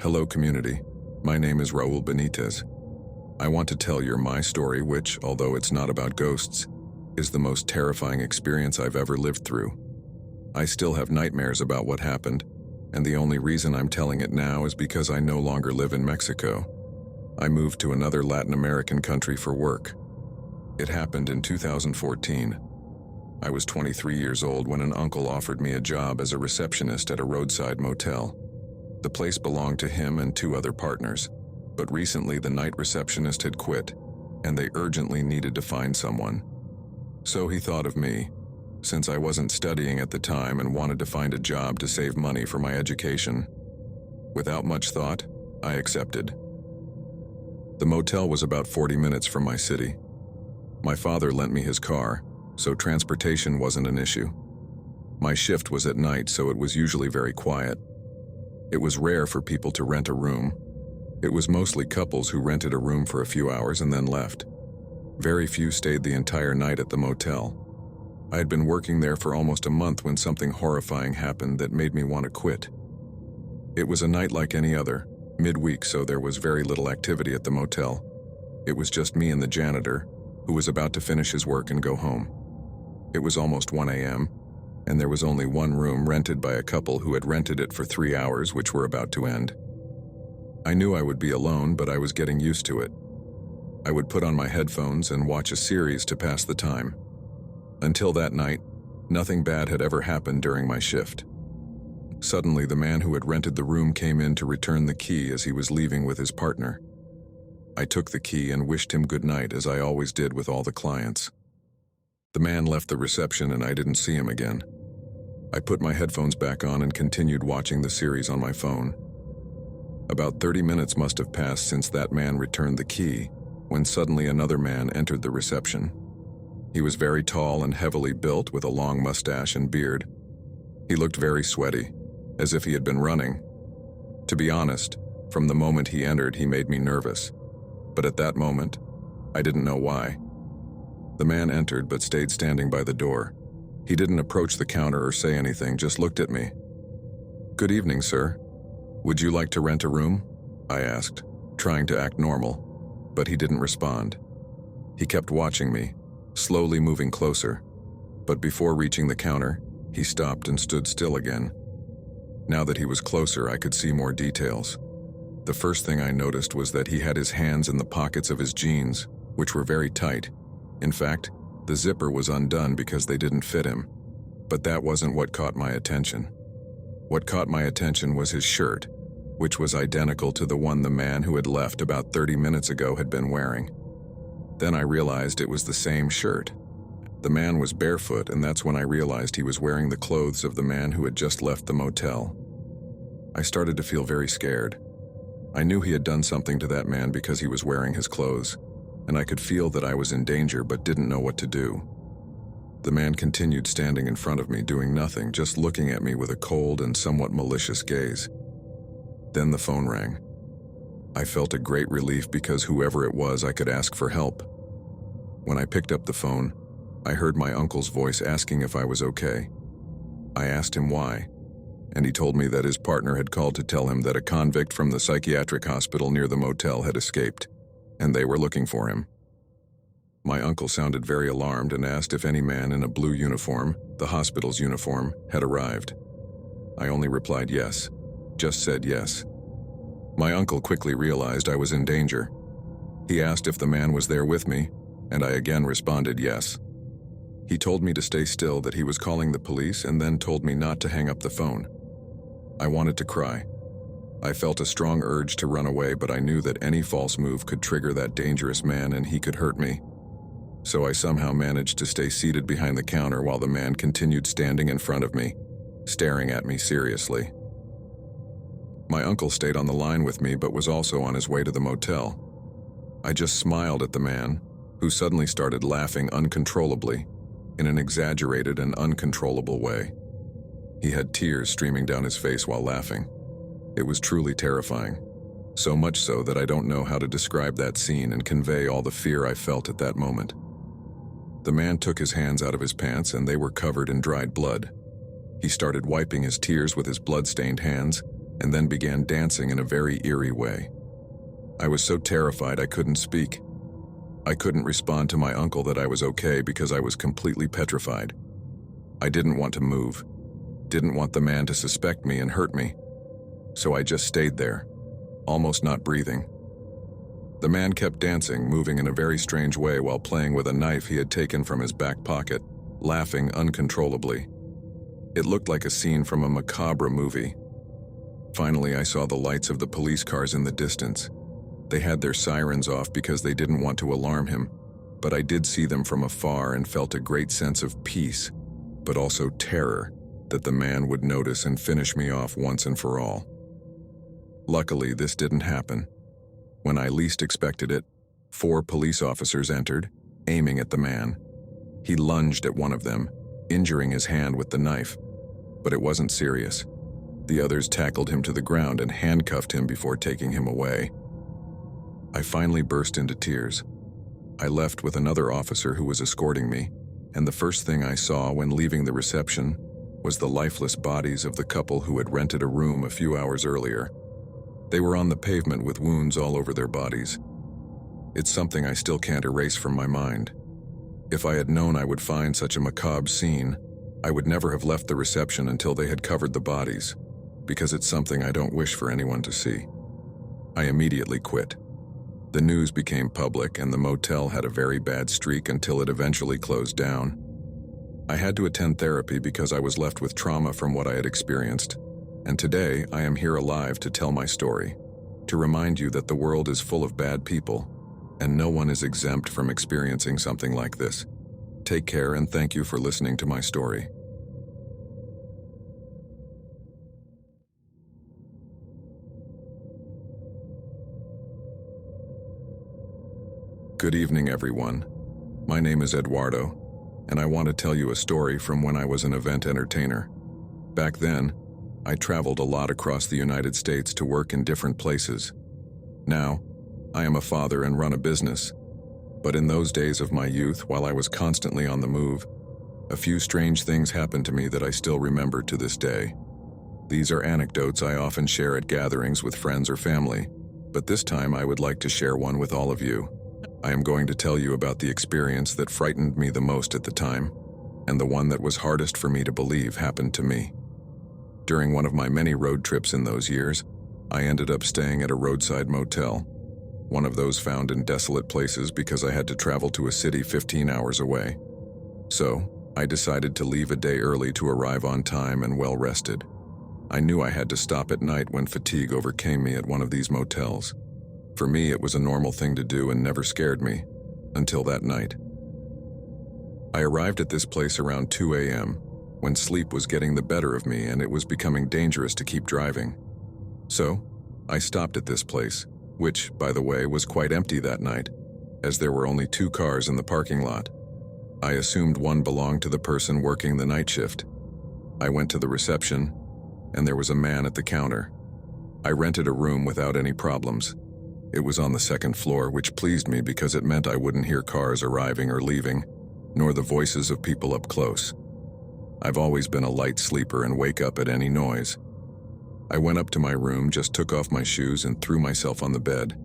Hello community, my name is Raul Benitez. I want to tell you my story which, although it's not about ghosts, is the most terrifying experience I've ever lived through. I still have nightmares about what happened, and the only reason I'm telling it now is because I no longer live in Mexico. I moved to another Latin American country for work. It happened in 2014. I was 23 years old when an uncle offered me a job as a receptionist at a roadside motel. The place belonged to him and two other partners, but recently the night receptionist had quit, and they urgently needed to find someone. So he thought of me, since I wasn't studying at the time and wanted to find a job to save money for my education. Without much thought, I accepted. The motel was about 40 minutes from my city. My father lent me his car, so transportation wasn't an issue. My shift was at night, so it was usually very quiet. It was rare for people to rent a room. It was mostly couples who rented a room for a few hours and then left. Very few stayed the entire night at the motel. I had been working there for almost a month when something horrifying happened that made me want to quit. It was a night like any other, midweek, so there was very little activity at the motel. It was just me and the janitor, who was about to finish his work and go home. It was almost 1 a.m., and there was only one room rented by a couple who had rented it for 3 hours, which were about to end. I knew I would be alone, but I was getting used to it. I would put on my headphones and watch a series to pass the time. Until that night, nothing bad had ever happened during my shift. Suddenly, the man who had rented the room came in to return the key as he was leaving with his partner. I took the key and wished him good night, as I always did with all the clients. The man left the reception and I didn't see him again. I put my headphones back on and continued watching the series on my phone. About 30 minutes must have passed since that man returned the key, when suddenly another man entered the reception. He was very tall and heavily built with a long mustache and beard. He looked very sweaty, as if he had been running. To be honest, from the moment he entered, he made me nervous. But at that moment, I didn't know why. The man entered but stayed standing by the door. He didn't approach the counter or say anything, just looked at me. "Good evening, sir. Would you like to rent a room?" I asked, trying to act normal, but he didn't respond. He kept watching me, slowly moving closer, but before reaching the counter, he stopped and stood still again. Now that he was closer, I could see more details. The first thing I noticed was that he had his hands in the pockets of his jeans, which were very tight. In fact, the zipper was undone because they didn't fit him. But that wasn't what caught my attention. What caught my attention was his shirt, which was identical to the one the man who had left about 30 minutes ago had been wearing. Then I realized it was the same shirt. The man was barefoot, and that's when I realized he was wearing the clothes of the man who had just left the motel. I started to feel very scared. I knew he had done something to that man because he was wearing his clothes, and I could feel that I was in danger but didn't know what to do. The man continued standing in front of me, doing nothing, just looking at me with a cold and somewhat malicious gaze. Then the phone rang. I felt a great relief because whoever it was, I could ask for help. When I picked up the phone, I heard my uncle's voice asking if I was okay. I asked him why, and he told me that his partner had called to tell him that a convict from the psychiatric hospital near the motel had escaped, and they were looking for him. My uncle sounded very alarmed and asked if any man in a blue uniform, the hospital's uniform, had arrived. I only replied yes, just said yes. My uncle quickly realized I was in danger. He asked if the man was there with me, and I again responded yes. He told me to stay still, that he was calling the police, and then told me not to hang up the phone. I wanted to cry. I felt a strong urge to run away, but I knew that any false move could trigger that dangerous man and he could hurt me. So I somehow managed to stay seated behind the counter while the man continued standing in front of me, staring at me seriously. My uncle stayed on the line with me but was also on his way to the motel. I just smiled at the man, who suddenly started laughing uncontrollably, in an exaggerated and uncontrollable way. He had tears streaming down his face while laughing. It was truly terrifying, so much so that I don't know how to describe that scene and convey all the fear I felt at that moment. The man took his hands out of his pants and they were covered in dried blood. He started wiping his tears with his blood-stained hands, and then began dancing in a very eerie way. I was so terrified I couldn't speak. I couldn't respond to my uncle that I was okay because I was completely petrified. I didn't want to move, didn't want the man to suspect me and hurt me. So I just stayed there, almost not breathing. The man kept dancing, moving in a very strange way while playing with a knife he had taken from his back pocket, laughing uncontrollably. It looked like a scene from a macabre movie. Finally, I saw the lights of the police cars in the distance. They had their sirens off because they didn't want to alarm him, but I did see them from afar and felt a great sense of peace, but also terror that the man would notice and finish me off once and for all. Luckily, this didn't happen. When I least expected it, 4 police officers entered, aiming at the man. He lunged at one of them, injuring his hand with the knife, but it wasn't serious. The others tackled him to the ground and handcuffed him before taking him away. I finally burst into tears. I left with another officer who was escorting me, and the first thing I saw when leaving the reception was the lifeless bodies of the couple who had rented a room a few hours earlier. They were on the pavement with wounds all over their bodies. It's something I still can't erase from my mind. If I had known I would find such a macabre scene, I would never have left the reception until they had covered the bodies, because it's something I don't wish for anyone to see. I immediately quit. The news became public and the motel had a very bad streak until it eventually closed down. I had to attend therapy because I was left with trauma from what I had experienced. And today, I am here alive to tell my story, to remind you that the world is full of bad people, and no one is exempt from experiencing something like this. Take care and thank you for listening to my story. Good evening, everyone. My name is Eduardo, and I want to tell you a story from when I was an event entertainer. Back then, I traveled a lot across the United States to work in different places. Now, I am a father and run a business. But in those days of my youth, while I was constantly on the move, a few strange things happened to me that I still remember to this day. These are anecdotes I often share at gatherings with friends or family, but this time I would like to share one with all of you. I am going to tell you about the experience that frightened me the most at the time, and the one that was hardest for me to believe happened to me. During one of my many road trips in those years, I ended up staying at a roadside motel, one of those found in desolate places because I had to travel to a city 15 hours away. So, I decided to leave a day early to arrive on time and well rested. I knew I had to stop at night when fatigue overcame me at one of these motels. For me, it was a normal thing to do and never scared me, until that night. I arrived at this place around 2 a.m., when sleep was getting the better of me and it was becoming dangerous to keep driving. So, I stopped at this place, which, by the way, was quite empty that night, as there were only 2 cars in the parking lot. I assumed one belonged to the person working the night shift. I went to the reception, and there was a man at the counter. I rented a room without any problems. It was on the 2nd floor, which pleased me because it meant I wouldn't hear cars arriving or leaving, nor the voices of people up close. I've always been a light sleeper and wake up at any noise. I went up to my room, just took off my shoes and threw myself on the bed.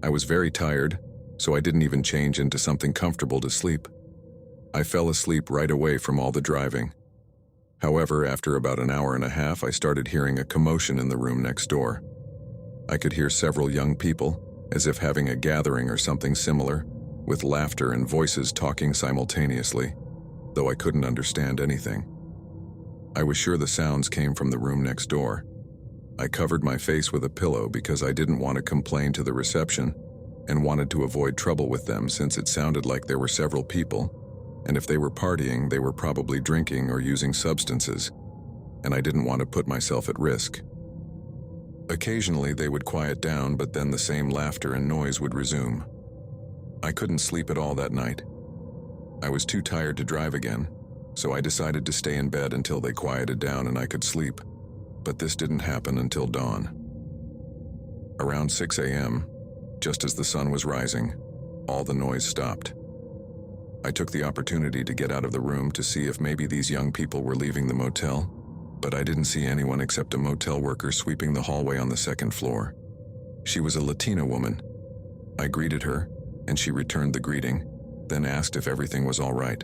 I was very tired, so I didn't even change into something comfortable to sleep. I fell asleep right away from all the driving. However, after about an hour and a half, I started hearing a commotion in the room next door. I could hear several young people, as if having a gathering or something similar, with laughter and voices talking simultaneously, though I couldn't understand anything. I was sure the sounds came from the room next door. I covered my face with a pillow because I didn't want to complain to the reception and wanted to avoid trouble with them since it sounded like there were several people, and if they were partying, they were probably drinking or using substances, and I didn't want to put myself at risk. Occasionally they would quiet down, but then the same laughter and noise would resume. I couldn't sleep at all that night. I was too tired to drive again, so I decided to stay in bed until they quieted down and I could sleep, but this didn't happen until dawn. Around 6 a.m., just as the sun was rising, all the noise stopped. I took the opportunity to get out of the room to see if maybe these young people were leaving the motel, but I didn't see anyone except a motel worker sweeping the hallway on the second floor. She was a Latina woman. I greeted her, and she returned the greeting, then asked if everything was all right.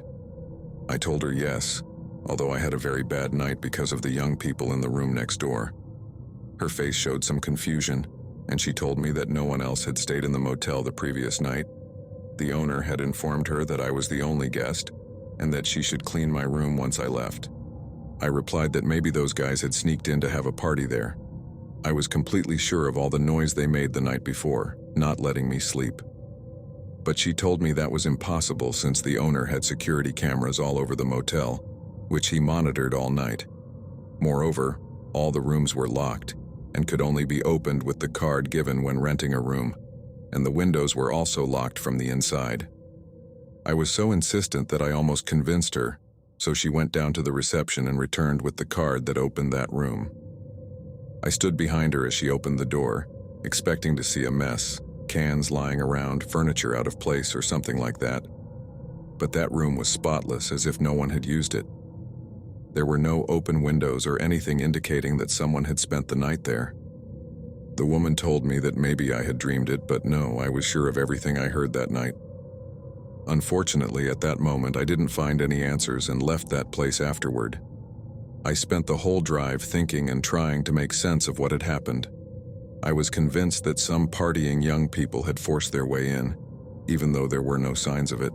I told her yes, although I had a very bad night because of the young people in the room next door. Her face showed some confusion, and she told me that no one else had stayed in the motel the previous night. The owner had informed her that I was the only guest, and that she should clean my room once I left. I replied that maybe those guys had sneaked in to have a party there. I was completely sure of all the noise they made the night before, not letting me sleep. But she told me that was impossible since the owner had security cameras all over the motel, which he monitored all night. Moreover, all the rooms were locked and could only be opened with the card given when renting a room, and the windows were also locked from the inside. I was so insistent that I almost convinced her, so she went down to the reception and returned with the card that opened that room. I stood behind her as she opened the door, expecting to see a mess, cans lying around, furniture out of place or something like that. But that room was spotless, as if no one had used it. There were no open windows or anything indicating that someone had spent the night there. The woman told me that maybe I had dreamed it, but no, I was sure of everything I heard that night. Unfortunately, at that moment, I didn't find any answers and left that place afterward. I spent the whole drive thinking and trying to make sense of what had happened. I was convinced that some partying young people had forced their way in, even though there were no signs of it.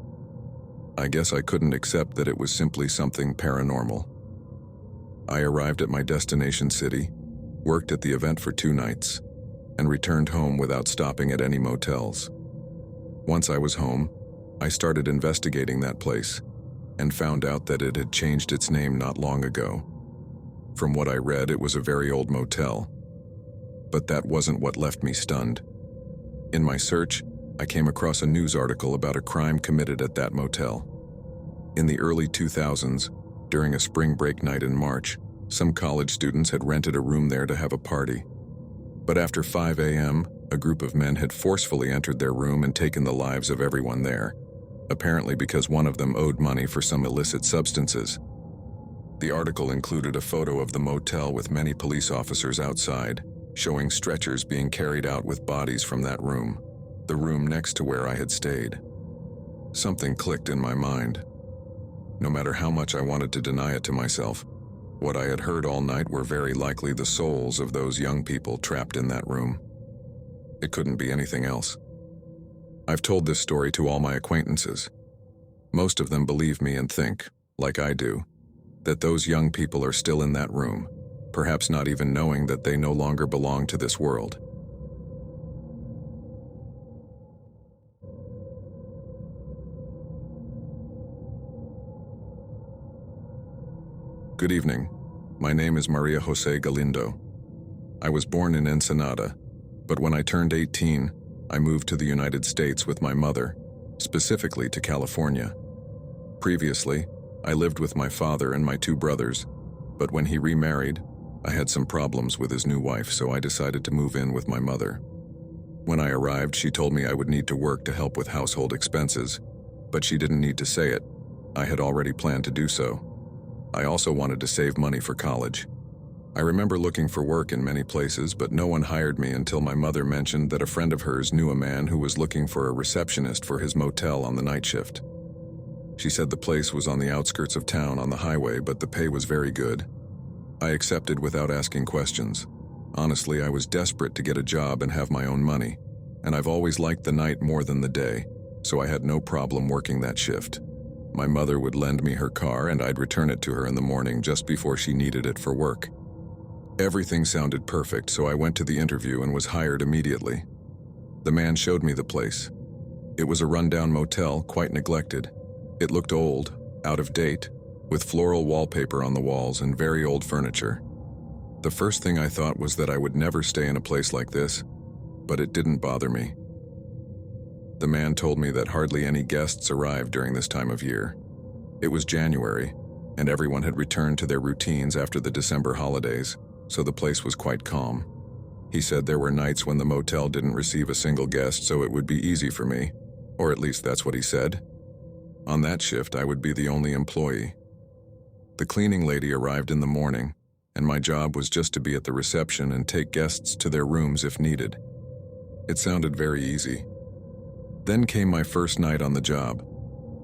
I guess I couldn't accept that it was simply something paranormal. I arrived at my destination city, worked at the event for 2 nights, and returned home without stopping at any motels. Once I was home, I started investigating that place and found out that it had changed its name not long ago. From what I read, it was a very old motel. But that wasn't what left me stunned. In my search, I came across a news article about a crime committed at that motel. In the early 2000s, during a spring break night in March, some college students had rented a room there to have a party. But after 5 a.m., a group of men had forcefully entered their room and taken the lives of everyone there, apparently because one of them owed money for some illicit substances. The article included a photo of the motel with many police officers outside, showing stretchers being carried out with bodies from that room, the room next to where I had stayed. Something clicked in my mind. No matter how much I wanted to deny it to myself, what I had heard all night were very likely the souls of those young people trapped in that room. It couldn't be anything else. I've told this story to all my acquaintances. Most of them believe me and think, like I do, that those young people are still in that room, perhaps not even knowing that they no longer belong to this world. Good evening. My name is Maria Jose Galindo. I was born in Ensenada, but when I turned 18, I moved to the United States with my mother, specifically to California. Previously, I lived with my father and my 2 brothers, but when he remarried, I had some problems with his new wife, so I decided to move in with my mother. When I arrived, she told me I would need to work to help with household expenses, but she didn't need to say it. I had already planned to do so. I also wanted to save money for college. I remember looking for work in many places, but no one hired me until my mother mentioned that a friend of hers knew a man who was looking for a receptionist for his motel on the night shift. She said the place was on the outskirts of town on the highway, but the pay was very good. I accepted without asking questions. Honestly, I was desperate to get a job and have my own money, and I've always liked the night more than the day, so I had no problem working that shift. My mother would lend me her car and I'd return it to her in the morning just before she needed it for work. Everything sounded perfect, so I went to the interview and was hired immediately. The man showed me the place. It was a rundown motel, quite neglected. It looked old, out of date, with floral wallpaper on the walls and very old furniture. The first thing I thought was that I would never stay in a place like this, but it didn't bother me. The man told me that hardly any guests arrived during this time of year. It was January, and everyone had returned to their routines after the December holidays, so the place was quite calm. He said there were nights when the motel didn't receive a single guest, so it would be easy for me, or at least that's what he said. On that shift, I would be the only employee. The cleaning lady arrived in the morning, and my job was just to be at the reception and take guests to their rooms if needed. It sounded very easy. Then came my first night on the job.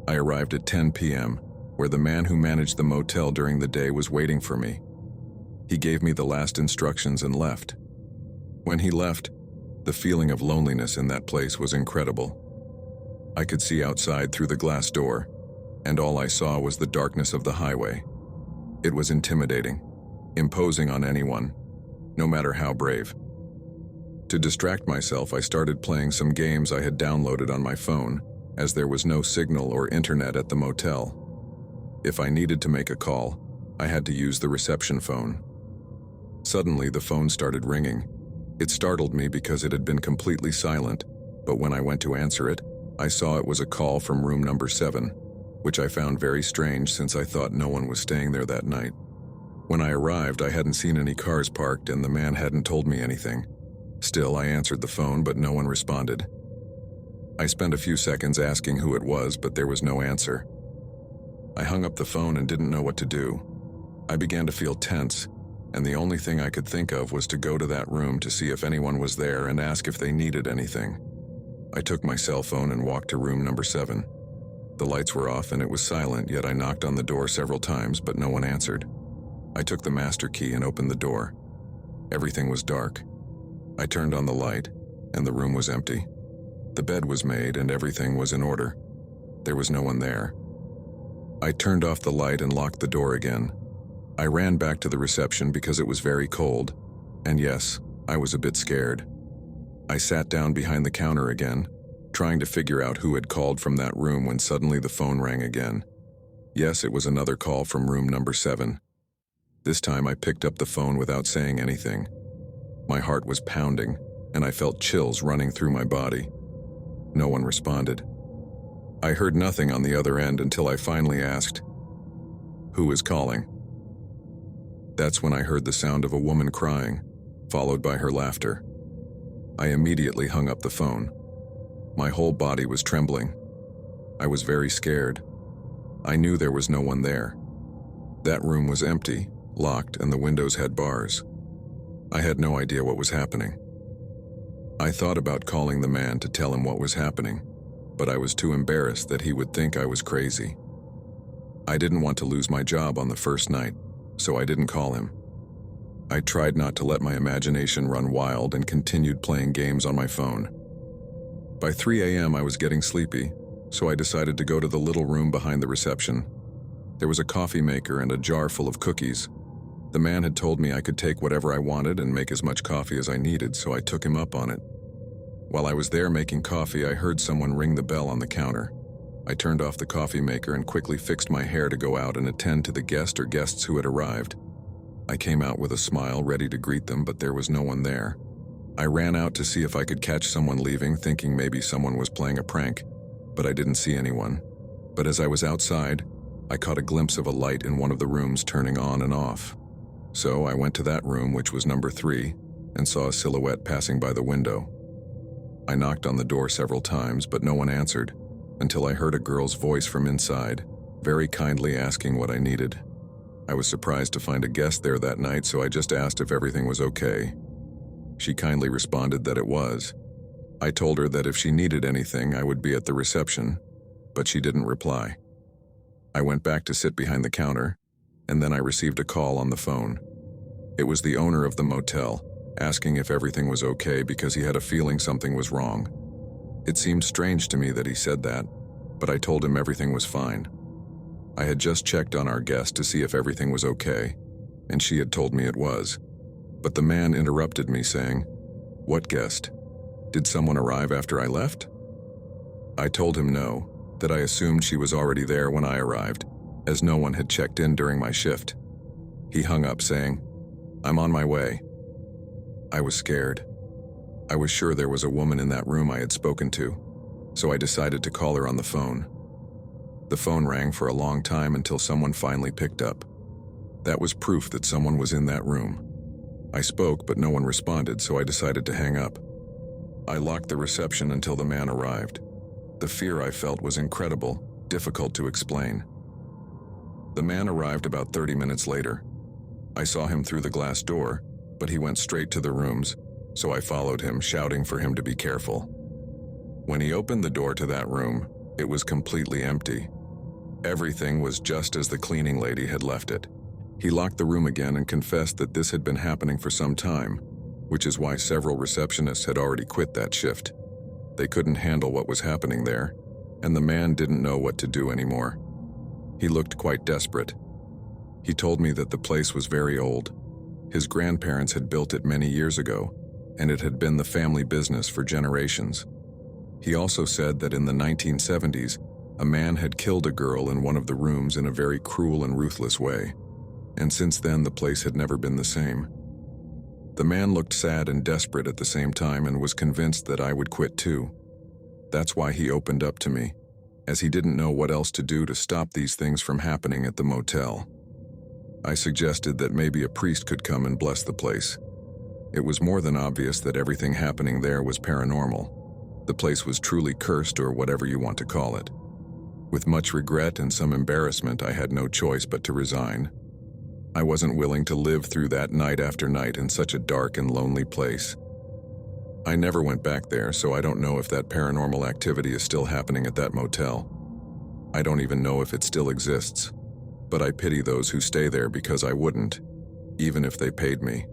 I arrived at 10 p.m., where the man who managed the motel during the day was waiting for me. He gave me the last instructions and left. When he left, the feeling of loneliness in that place was incredible. I could see outside through the glass door, and all I saw was the darkness of the highway. It was intimidating, imposing on anyone, no matter how brave. To distract myself, I started playing some games I had downloaded on my phone, as there was no signal or internet at the motel. If I needed to make a call, I had to use the reception phone. Suddenly, the phone started ringing. It startled me because it had been completely silent, but when I went to answer it, I saw it was a call from room number 7, which I found very strange since I thought no one was staying there that night. When I arrived, I hadn't seen any cars parked and the man hadn't told me anything. Still, I answered the phone, but no one responded. I spent a few seconds asking who it was, but there was no answer. I hung up the phone and didn't know what to do. I began to feel tense, and the only thing I could think of was to go to that room to see if anyone was there and ask if they needed anything. I took my cell phone and walked to room number 7. The lights were off and it was silent, yet I knocked on the door several times, but no one answered. I took the master key and opened the door. Everything was dark. I turned on the light, and the room was empty. The bed was made and everything was in order. There was no one there. I turned off the light and locked the door again. I ran back to the reception because it was very cold, and yes, I was a bit scared. I sat down behind the counter again, trying to figure out who had called from that room when suddenly the phone rang again. Yes, it was another call from room number 7. This time I picked up the phone without saying anything. My heart was pounding, and I felt chills running through my body. No one responded. I heard nothing on the other end until I finally asked, "Who is calling?" That's when I heard the sound of a woman crying, followed by her laughter. I immediately hung up the phone. My whole body was trembling. I was very scared. I knew there was no one there. That room was empty, locked, and the windows had bars. I had no idea what was happening. I thought about calling the man to tell him what was happening, but I was too embarrassed that he would think I was crazy. I didn't want to lose my job on the first night, so I didn't call him. I tried not to let my imagination run wild and continued playing games on my phone. By 3 a.m. I was getting sleepy, so I decided to go to the little room behind the reception. There was a coffee maker and a jar full of cookies. The man had told me I could take whatever I wanted and make as much coffee as I needed, so I took him up on it. While I was there making coffee, I heard someone ring the bell on the counter. I turned off the coffee maker and quickly fixed my hair to go out and attend to the guest or guests who had arrived. I came out with a smile, ready to greet them, but there was no one there. I ran out to see if I could catch someone leaving, thinking maybe someone was playing a prank, but I didn't see anyone. But as I was outside, I caught a glimpse of a light in one of the rooms turning on and off. So I went to that room, which was number 3, and saw a silhouette passing by the window. I knocked on the door several times, but no one answered, until I heard a girl's voice from inside, very kindly asking what I needed. I was surprised to find a guest there that night, so I just asked if everything was okay. She kindly responded that it was. I told her that if she needed anything, I would be at the reception, but she didn't reply. I went back to sit behind the counter, and then I received a call on the phone. It was the owner of the motel, asking if everything was okay because he had a feeling something was wrong. It seemed strange to me that he said that, but I told him everything was fine. I had just checked on our guest to see if everything was okay, and she had told me it was. But the man interrupted me saying, "What guest? Did someone arrive after I left?" I told him no, that I assumed she was already there when I arrived, as no one had checked in during my shift. He hung up saying, "I'm on my way." I was scared. I was sure there was a woman in that room I had spoken to, so I decided to call her on the phone. The phone rang for a long time until someone finally picked up. That was proof that someone was in that room. I spoke, but no one responded, so I decided to hang up. I locked the reception until the man arrived. The fear I felt was incredible, difficult to explain. The man arrived about 30 minutes later. I saw him through the glass door, but he went straight to the rooms, so I followed him, shouting for him to be careful. When he opened the door to that room, it was completely empty. Everything was just as the cleaning lady had left it. He locked the room again and confessed that this had been happening for some time, which is why several receptionists had already quit that shift. They couldn't handle what was happening there, and the man didn't know what to do anymore. He looked quite desperate. He told me that the place was very old. His grandparents had built it many years ago, and it had been the family business for generations. He also said that in the 1970s, a man had killed a girl in one of the rooms in a very cruel and ruthless way, and since then the place had never been the same. The man looked sad and desperate at the same time and was convinced that I would quit too. That's why he opened up to me, as he didn't know what else to do to stop these things from happening at the motel. I suggested that maybe a priest could come and bless the place. It was more than obvious that everything happening there was paranormal. The place was truly cursed, or whatever you want to call it. With much regret and some embarrassment, I had no choice but to resign. I wasn't willing to live through that night after night in such a dark and lonely place. I never went back there, so I don't know if that paranormal activity is still happening at that motel. I don't even know if it still exists, but I pity those who stay there because I wouldn't, even if they paid me.